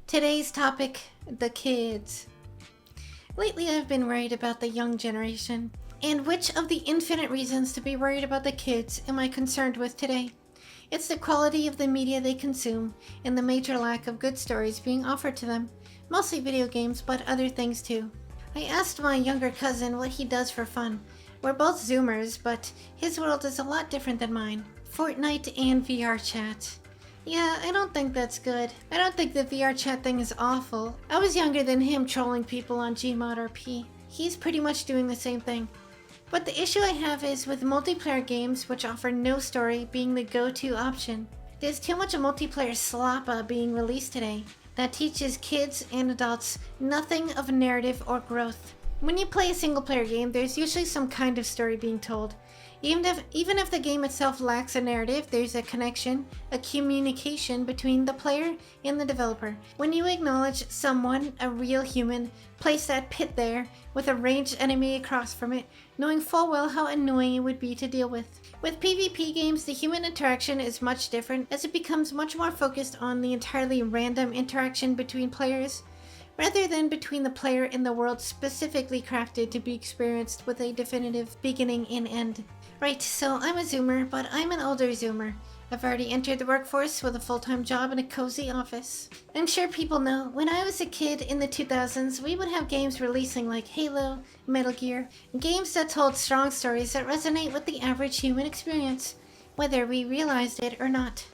Today's topic, the kids. Lately I've been worried about the young generation. And which of the infinite reasons to be worried about the kids am I concerned with today? It's the quality of the media they consume and the major lack of good stories being offered to them. Mostly video games, but other things too. I asked my younger cousin what he does for fun. We're both Zoomers, but his world is a lot different than mine. Fortnite and VR chat. Yeah, I don't think that's good. I don't think the VR chat thing is awful. I was younger than him trolling people on Gmod or P. He's pretty much doing the same thing. But the issue I have is with multiplayer games which offer no story being the go-to option. There's too much multiplayer slappa being released today that teaches kids and adults nothing of narrative or growth. When you play a single-player game, there's usually some kind of story being told. Even if the game itself lacks a narrative, there's a connection, a communication between the player and the developer. When you acknowledge someone, a real human, place that pit there with a ranged enemy across from it, knowing full well how annoying it would be to deal with. With PvP games, the human interaction is much different as it becomes much more focused on the entirely random interaction between players, rather than between the player and the world specifically crafted to be experienced with a definitive beginning and end. Right, so I'm a Zoomer, but I'm an older Zoomer. I've already entered the workforce with a full-time job in a cozy office. I'm sure people know, when I was a kid in the 2000s, we would have games releasing like Halo, Metal Gear, games that told strong stories that resonate with the average human experience, whether we realized it or not.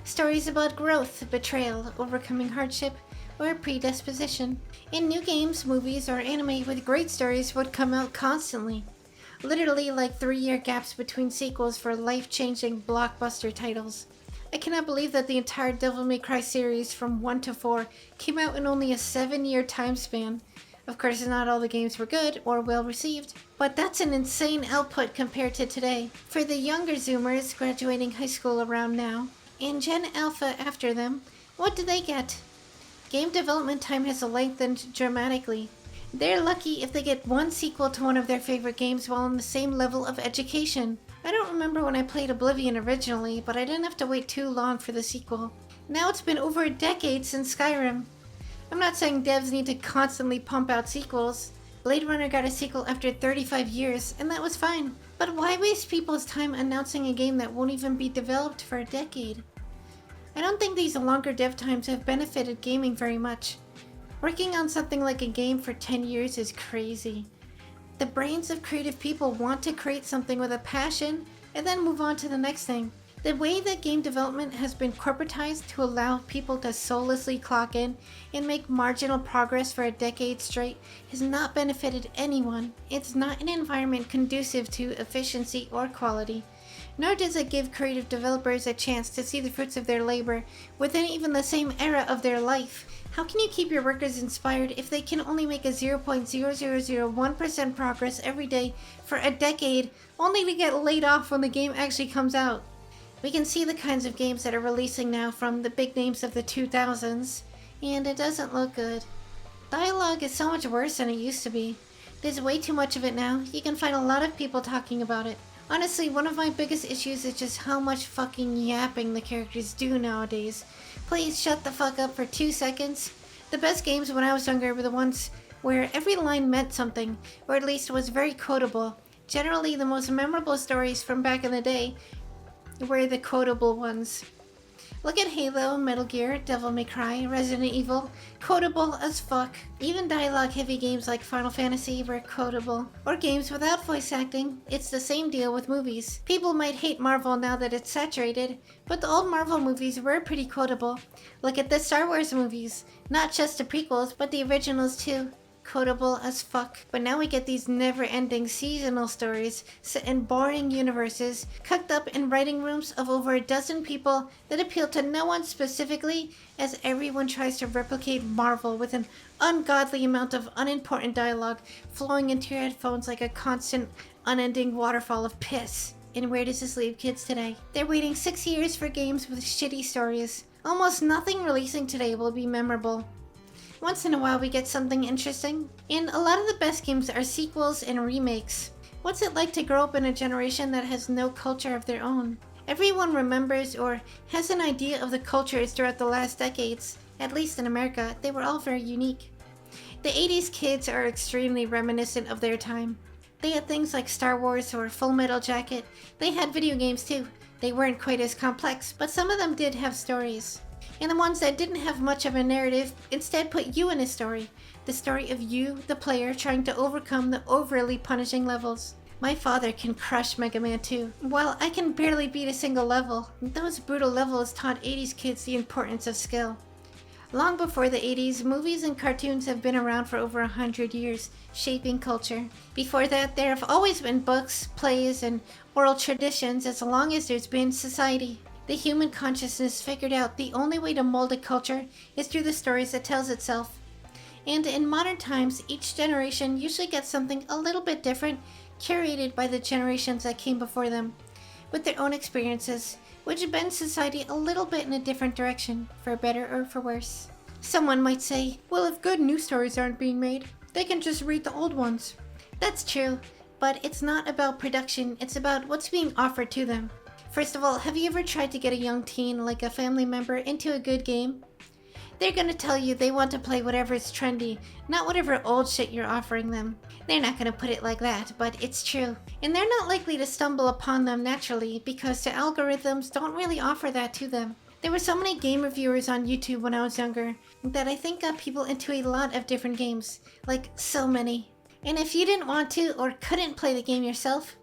Stories about growth, betrayal, overcoming hardship, or predisposition. In new games, movies, or anime with great stories would come out constantly. Literally like 3-year gaps between sequels for life-changing blockbuster titles. I cannot believe that the entire Devil May Cry series from 1 to 4 came out in only a 7-year time span. Of course, not all the games were good or well received, but that's an insane output compared to today. For the younger Zoomers graduating high school around now, and Gen Alpha after them, what do they get? Game development time has lengthened dramatically. They're lucky if they get one sequel to one of their favorite games while on the same level of education. I don't remember when I played Oblivion originally, but I didn't have to wait too long for the sequel. Now it's been over a decade since Skyrim. I'm not saying devs need to constantly pump out sequels. Blade Runner got a sequel after 35 years, and that was fine. But why waste people's time announcing a game that won't even be developed for a decade? I don't think these longer dev times have benefited gaming very much. Working on something like a game for 10 years is crazy. The brains of creative people want to create something with a passion and then move on to the next thing. The way that game development has been corporatized to allow people to soullessly clock in and make marginal progress for a decade straight has not benefited anyone. It's not an environment conducive to efficiency or quality. Nor does it give creative developers a chance to see the fruits of their labor within even the same era of their life. How can you keep your workers inspired if they can only make a 0.0001% progress every day for a decade, only to get laid off when the game actually comes out? We can see the kinds of games that are releasing now from the big names of the 2000s, and it doesn't look good. Dialogue is so much worse than it used to be. There's way too much of it now. You can find a lot of people talking about it. Honestly, one of my biggest issues is just how much fucking yapping the characters do nowadays. Please shut the fuck up for 2 seconds. The best games when I was younger were the ones where every line meant something, or at least was very quotable. Generally, the most memorable stories from back in the day were the quotable ones. Look at Halo, Metal Gear, Devil May Cry, Resident Evil. Quotable as fuck. Even dialogue-heavy games like Final Fantasy were quotable. Or games without voice acting. It's the same deal with movies. People might hate Marvel now that it's saturated, but the old Marvel movies were pretty quotable. Look at the Star Wars movies. Not just the prequels, but the originals too. Quotable as fuck. But now we get these never-ending seasonal stories set in boring universes, cooked up in writing rooms of over a dozen people that appeal to no one specifically, as everyone tries to replicate Marvel with an ungodly amount of unimportant dialogue flowing into your headphones like a constant, unending waterfall of piss. And where does this leave kids today? They're waiting 6 years for games with shitty stories. Almost nothing releasing today will be memorable. Once in a while we get something interesting, and a lot of the best games are sequels and remakes. What's it like to grow up in a generation that has no culture of their own? Everyone remembers or has an idea of the cultures throughout the last decades, At least in America, they were all very unique. The 80s kids are extremely reminiscent of their time. They had things like Star Wars or Full Metal Jacket. They had video games too. They weren't quite as complex, but some of them did have stories. And the ones that didn't have much of a narrative instead put you in a story. The story of you, the player, trying to overcome the overly punishing levels. My father can crush Mega Man 2. While I can barely beat a single level, those brutal levels taught 80s kids the importance of skill. Long before the 80s, movies and cartoons have been around for over 100 years, shaping culture. Before that, there have always been books, plays, and oral traditions as long as there's been society. The human consciousness figured out the only way to mold a culture is through the stories it tells itself. And in modern times, each generation usually gets something a little bit different, curated by the generations that came before them, with their own experiences, which bend society a little bit in a different direction, for better or for worse. Someone might say, well, if good new stories aren't being made, they can just read the old ones. That's true, but it's not about production, it's about what's being offered to them. First of all, have you ever tried to get a young teen, like a family member, into a good game? They're gonna tell you they want to play whatever is trendy, not whatever old shit you're offering them. They're not gonna put it like that, but it's true. And they're not likely to stumble upon them naturally because the algorithms don't really offer that to them. There were so many game reviewers on YouTube when I was younger that I think got people into a lot of different games. Like, so many. And if you didn't want to or couldn't play the game yourself,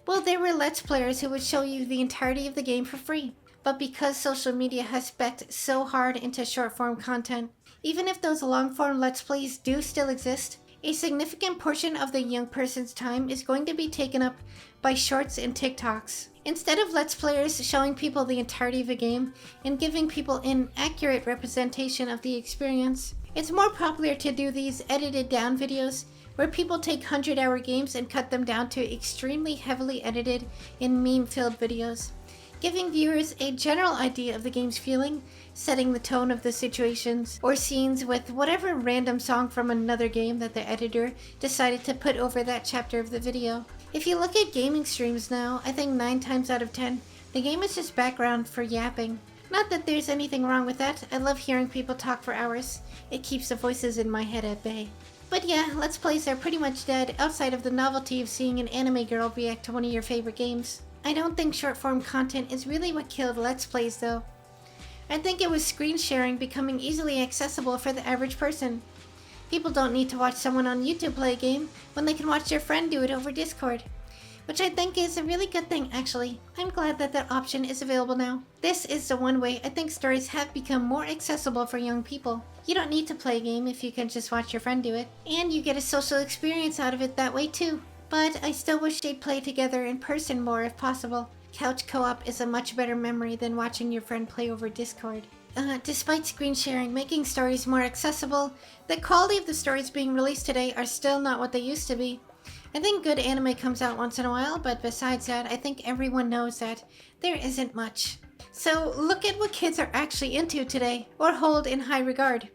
well, there were Let's Players who would show you the entirety of the game for free. But because social media has specced so hard into short-form content, even if those long-form Let's Plays do still exist, a significant portion of the young person's time is going to be taken up by shorts and TikToks. Instead of Let's Players showing people the entirety of a game and giving people an accurate representation of the experience, it's more popular to do these edited down videos where people take 100-hour games and cut them down to extremely heavily edited and meme-filled videos, giving viewers a general idea of the game's feeling, setting the tone of the situations or scenes with whatever random song from another game that the editor decided to put over that chapter of the video. If you look at gaming streams now, I think 9 times out of 10, the game is just background for yapping. Not that there's anything wrong with that, I love hearing people talk for hours. It keeps the voices in my head at bay. But yeah, Let's Plays are pretty much dead outside of the novelty of seeing an anime girl react to one of your favorite games. I don't think short-form content is really what killed Let's Plays though. I think it was screen sharing becoming easily accessible for the average person. People don't need to watch someone on YouTube play a game when they can watch their friend do it over Discord. Which I think is a really good thing actually. I'm glad that that option is available now. This is the one way I think stories have become more accessible for young people. You don't need to play a game if you can just watch your friend do it. And you get a social experience out of it that way too. But I still wish they'd play together in person more if possible. Couch co-op is a much better memory than watching your friend play over Discord. Despite screen sharing making stories more accessible, the quality of the stories being released today are still not what they used to be. I think good anime comes out once in a while, but besides that, I think everyone knows that there isn't much. So look at what kids are actually into today, or hold in high regard.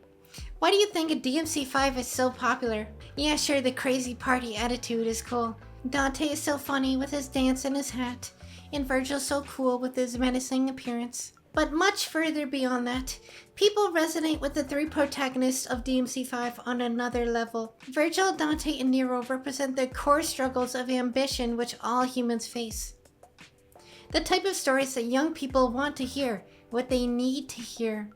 Why do you think a DMC5 is so popular? Yeah, sure, the crazy party attitude is cool. Dante is so funny with his dance and his hat, and Virgil's so cool with his menacing appearance. But much further beyond that, people resonate with the 3 protagonists of DMC5 on another level. Virgil, Dante, and Nero represent the core struggles of ambition which all humans face. The type of stories that young people want to hear, what they need to hear.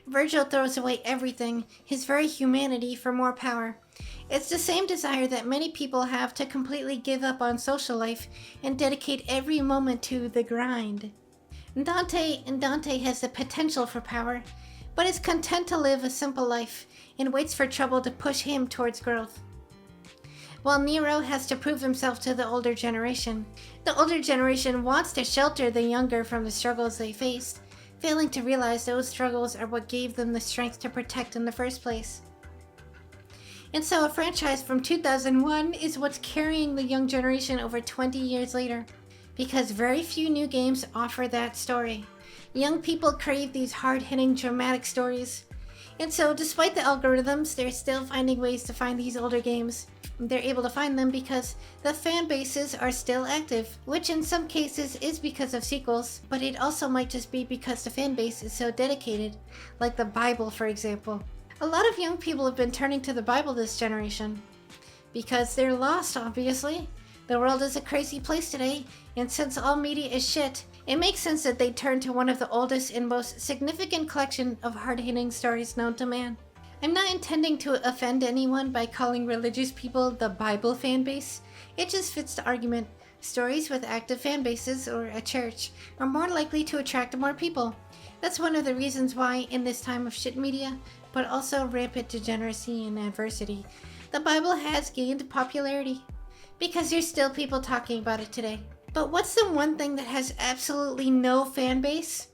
Virgil throws away everything, his very humanity, for more power. It's the same desire that many people have to completely give up on social life and dedicate every moment to the grind. Dante has the potential for power, but is content to live a simple life and waits for trouble to push him towards growth. While Nero has to prove himself to the older generation. The older generation wants to shelter the younger from the struggles they faced, failing to realize those struggles are what gave them the strength to protect in the first place. And so a franchise from 2001 is what's carrying the young generation over 20 years later. Because very few new games offer that story. Young people crave these hard-hitting, dramatic stories. And so, despite the algorithms, they're still finding ways to find these older games. They're able to find them because the fan bases are still active, which in some cases is because of sequels, but it also might just be because the fan base is so dedicated, like the Bible, for example. A lot of young people have been turning to the Bible this generation. Because they're lost, obviously. The world is a crazy place today, and since all media is shit, it makes sense that they turn to one of the oldest and most significant collection of hard-hitting stories known to man. I'm not intending to offend anyone by calling religious people the Bible fan base. It just fits the argument. Stories with active fan bases, or a church, are more likely to attract more people. That's one of the reasons why, in this time of shit media, but also rampant degeneracy and adversity, the Bible has gained popularity. Because there's still people talking about it today. But what's the one thing that has absolutely no fan base?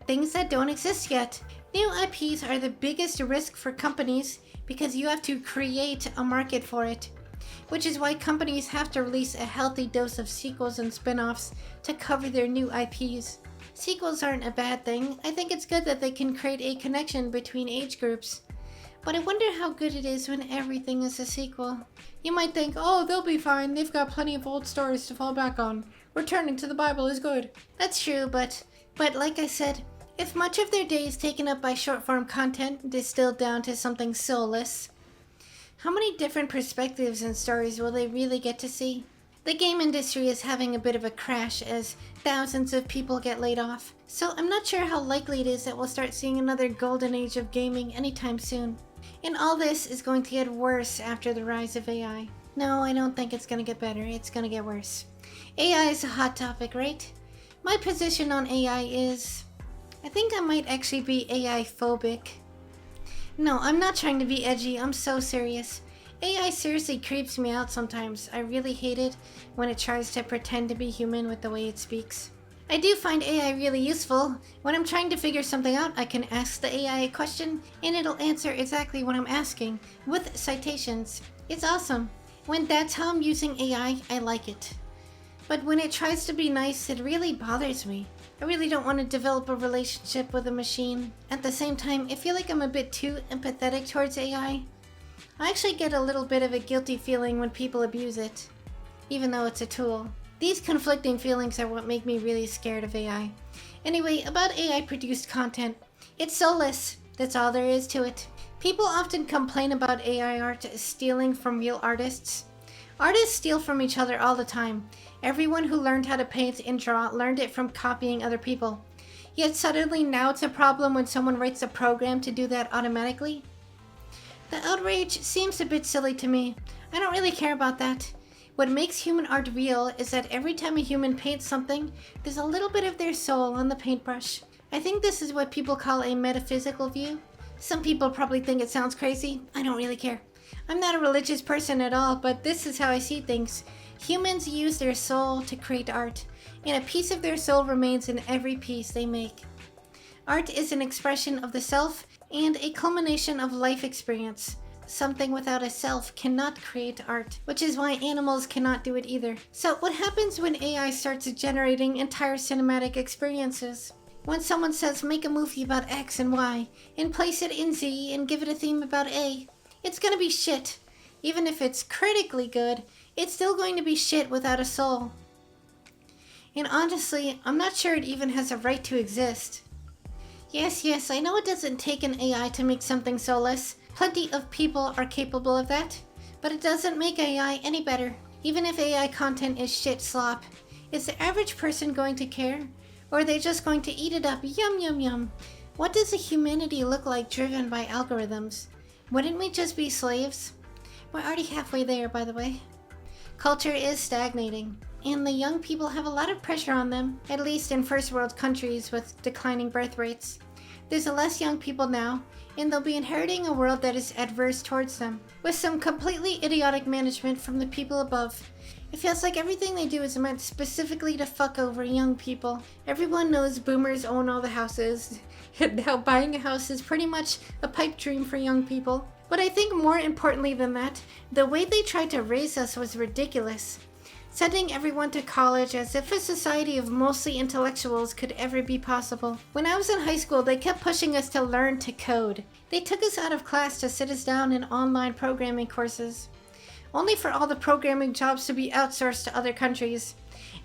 Things that don't exist yet. New IPs are the biggest risk for companies because you have to create a market for it. Which is why companies have to release a healthy dose of sequels and spin-offs to cover their new IPs. Sequels aren't a bad thing. I think it's good that they can create a connection between age groups. But I wonder how good it is when everything is a sequel. You might think, oh, they'll be fine. They've got plenty of old stories to fall back on. Returning to the Bible is good. That's true, but like I said, if much of their day is taken up by short-form content distilled down to something soulless, how many different perspectives and stories will they really get to see? The game industry is having a bit of a crash as thousands of people get laid off. So I'm not sure how likely it is that we'll start seeing another golden age of gaming anytime soon. And all this is going to get worse after the rise of AI. No, I don't think it's going to get better. It's going to get worse. AI is a hot topic, right? My position on AI is, I think I might actually be AI phobic. No, I'm not trying to be edgy. I'm so serious. AI seriously creeps me out sometimes. I really hate it when it tries to pretend to be human with the way it speaks. I do find AI really useful. When I'm trying to figure something out, I can ask the AI a question and it'll answer exactly what I'm asking with citations. It's awesome. When that's how I'm using AI, I like it. But when it tries to be nice, it really bothers me. I really don't want to develop a relationship with a machine. At the same time, I feel like I'm a bit too empathetic towards AI. I actually get a little bit of a guilty feeling when people abuse it, even though it's a tool. These conflicting feelings are what make me really scared of AI. Anyway, about AI-produced content. It's soulless. That's all there is to it. People often complain about AI art stealing from real artists. Artists steal from each other all the time. Everyone who learned how to paint and draw learned it from copying other people. Yet suddenly now it's a problem when someone writes a program to do that automatically. The outrage seems a bit silly to me. I don't really care about that. What makes human art real is that every time a human paints something, there's a little bit of their soul on the paintbrush. I think this is what people call a metaphysical view. Some people probably think it sounds crazy. I don't really care. I'm not a religious person at all, but this is how I see things. Humans use their soul to create art, and a piece of their soul remains in every piece they make. Art is an expression of the self and a culmination of life experience. Something without a self cannot create art, which is why animals cannot do it either. So what happens when AI starts generating entire cinematic experiences? When someone says make a movie about X and Y, and place it in Z and give it a theme about A, it's gonna be shit. Even if it's critically good, it's still going to be shit without a soul. And honestly, I'm not sure it even has a right to exist. Yes, I know it doesn't take an AI to make something soulless. Plenty of people are capable of that. But it doesn't make AI any better. Even if AI content is shit slop, is the average person going to care? Or are they just going to eat it up? Yum, yum, yum. What does a humanity look like driven by algorithms? Wouldn't we just be slaves? We're already halfway there, by the way. Culture is stagnating, and the young people have a lot of pressure on them, at least in first world countries with declining birth rates. There's less young people now, and they'll be inheriting a world that is adverse towards them, with some completely idiotic management from the people above. It feels like everything they do is meant specifically to fuck over young people. Everyone knows boomers own all the houses, and now buying a house is pretty much a pipe dream for young people. But I think more importantly than that, the way they tried to raise us was ridiculous. sending everyone to college as if a society of mostly intellectuals could ever be possible. When I was in high school, they kept pushing us to learn to code. They took us out of class to sit us down in online programming courses, only for all the programming jobs to be outsourced to other countries.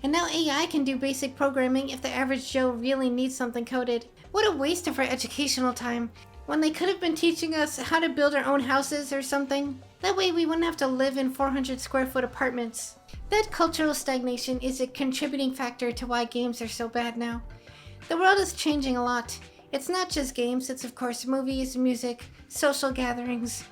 And now AI can do basic programming if the average Joe really needs something coded. What a waste of our educational time, when they could have been teaching us how to build our own houses or something. That way we wouldn't have to live in 400 square foot apartments. That cultural stagnation is a contributing factor to why games are so bad now. The world is changing a lot. It's not just games, it's of course movies, music, social gatherings.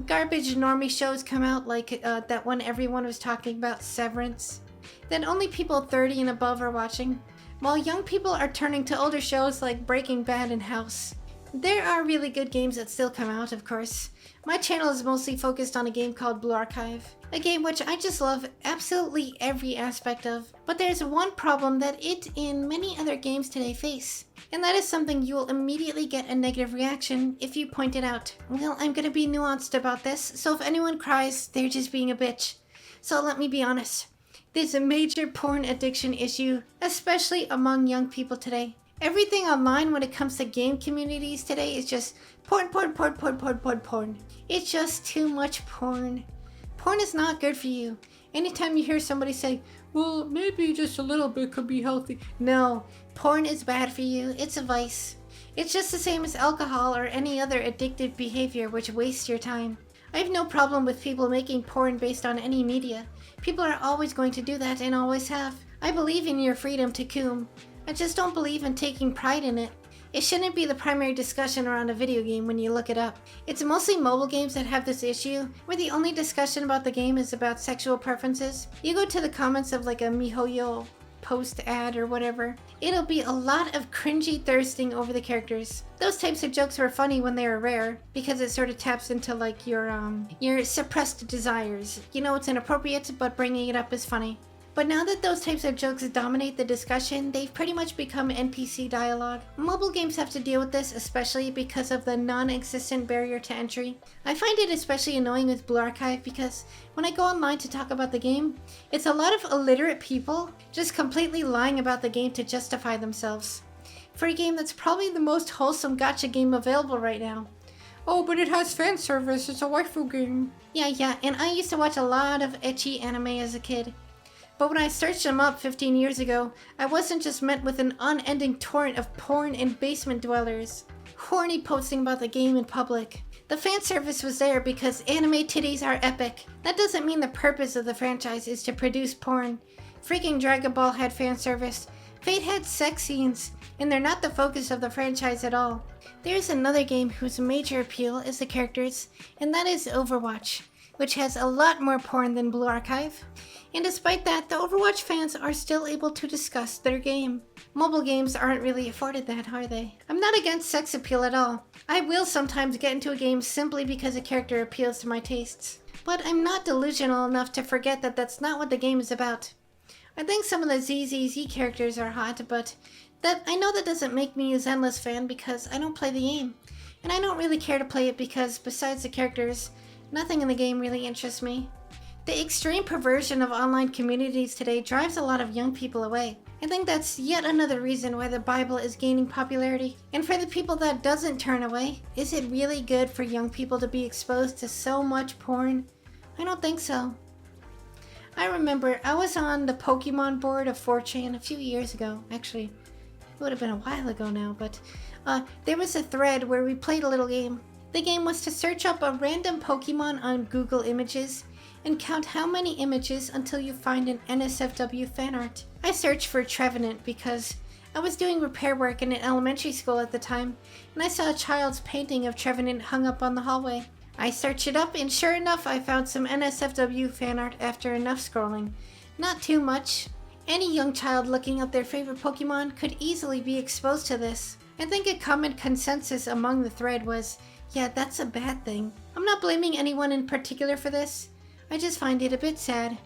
Garbage normie shows come out like that one everyone was talking about, Severance, that only people 30 and above are watching, while young people are turning to older shows like Breaking Bad and House. There are really good games that still come out, of course. My channel is mostly focused on a game called Blue Archive, a game which I just love absolutely every aspect of. But there's one problem that it and many other games today face, and that is something you will immediately get a negative reaction if you point it out. Well, I'm gonna be nuanced about this, so if anyone cries, they're just being a bitch. So let me be honest. There's a major porn addiction issue, especially among young people today. Everything online when it comes to game communities today is just porn. It's just too much porn. Porn is not good for you. Anytime you hear somebody say, well, maybe just a little bit could be healthy. No, porn is bad for you. It's a vice. It's just the same as alcohol or any other addictive behavior which wastes your time. I have no problem with people making porn based on any media. People are always going to do that and always have. I believe in your freedom to coom. I just don't believe in taking pride in it. It shouldn't be the primary discussion around a video game when you look it up. It's mostly mobile games that have this issue, where the only discussion about the game is about sexual preferences. You go to the comments of like a MiHoYo post ad or whatever, it'll be a lot of cringy thirsting over the characters. Those types of jokes were funny when they were rare, because it sort of taps into like your suppressed desires. You know it's inappropriate, but bringing it up is funny. But now that those types of jokes dominate the discussion, they've pretty much become NPC dialogue. Mobile games have to deal with this, especially because of the non-existent barrier to entry. I find it especially annoying with Blue Archive because when I go online to talk about the game, it's a lot of illiterate people just completely lying about the game to justify themselves. For a game that's probably the most wholesome gacha game available right now. Oh, but it has fan service, it's a waifu game. Yeah, and I used to watch a lot of ecchi anime as a kid. But when I searched them up 15 years ago, I wasn't just met with an unending torrent of porn and basement dwellers, horny posting about the game in public. The fan service was there because anime titties are epic. That doesn't mean the purpose of the franchise is to produce porn. Freaking Dragon Ball had fan service. Fate had sex scenes, and they're not the focus of the franchise at all. There's another game whose major appeal is the characters, and that is Overwatch, which has a lot more porn than Blue Archive. And despite that, the Overwatch fans are still able to discuss their game. Mobile games aren't really afforded that, are they? I'm not against sex appeal at all. I will sometimes get into a game simply because a character appeals to my tastes. But I'm not delusional enough to forget that that's not what the game is about. I think some of the ZZZ characters are hot, but I know that doesn't make me a Zenless fan because I don't play the game. And I don't really care to play it because, besides the characters, nothing in the game really interests me. The extreme perversion of online communities today drives a lot of young people away. I think that's yet another reason why the Bible is gaining popularity. And for the people that doesn't turn away, is it really good for young people to be exposed to so much porn? I don't think so. I remember I was on the Pokemon board of 4chan a few years ago. Actually, it would have been a while ago now, but there was a thread where we played a little game. The game was to search up a random Pokemon on Google Images and count how many images until you find an NSFW fan art. I searched for Trevenant because I was doing repair work in an elementary school at the time, and I saw a child's painting of Trevenant hung up on the hallway. I searched it up, and sure enough, I found some NSFW fan art after enough scrolling. Not too much. Any young child looking up their favorite Pokemon could easily be exposed to this. I think a common consensus among the thread was, yeah, that's a bad thing. I'm not blaming anyone in particular for this. I just find it a bit sad.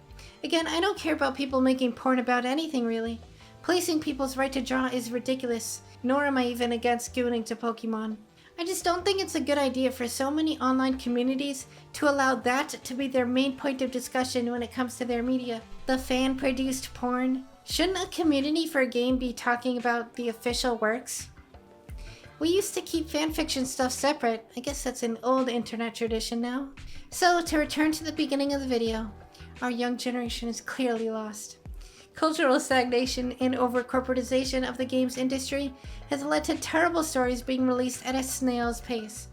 Again, I don't care about people making porn about anything really. Policing people's right to draw is ridiculous, nor am I even against gooning to Pokemon. I just don't think it's a good idea for so many online communities to allow that to be their main point of discussion when it comes to their media. The fan-produced porn. Shouldn't a community for a game be talking about the official works? We used to keep fanfiction stuff separate. I guess that's an old internet tradition now. So, to return to the beginning of the video, our young generation is clearly lost. Cultural stagnation and over-corporatization of the games industry has led to terrible stories being released at a snail's pace.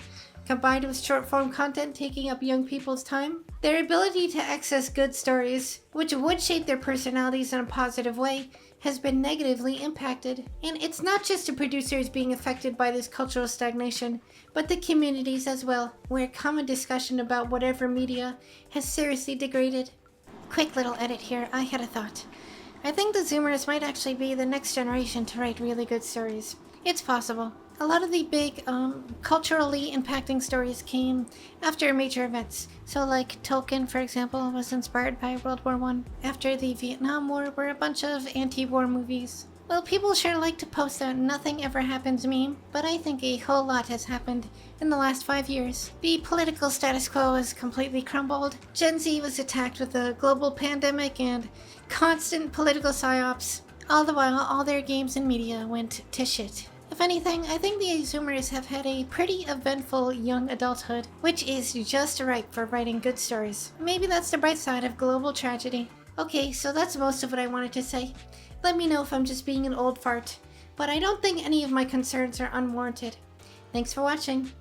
Combined with short-form content taking up young people's time, their ability to access good stories, which would shape their personalities in a positive way, has been negatively impacted. And it's not just the producers being affected by this cultural stagnation, but the communities as well, where common discussion about whatever media has seriously degraded. Quick little edit here, I had a thought. I think the Zoomers might actually be the next generation to write really good stories. It's possible. A lot of the big, culturally impacting stories came after major events. So like Tolkien, for example, was inspired by World War I. After the Vietnam War were a bunch of anti-war movies. Well, people sure like to post that nothing ever happens meme, but I think a whole lot has happened in the last 5 years. The political status quo has completely crumbled. Gen Z was attacked with a global pandemic and constant political psyops. All the while, all their games and media went to shit. If anything, I think the Aoomers have had a pretty eventful young adulthood, which is just ripe for writing good stories. Maybe that's the bright side of global tragedy. Okay, so that's most of what I wanted to say. Let me know if I'm just being an old fart, but I don't think any of my concerns are unwarranted. Thanks for watching.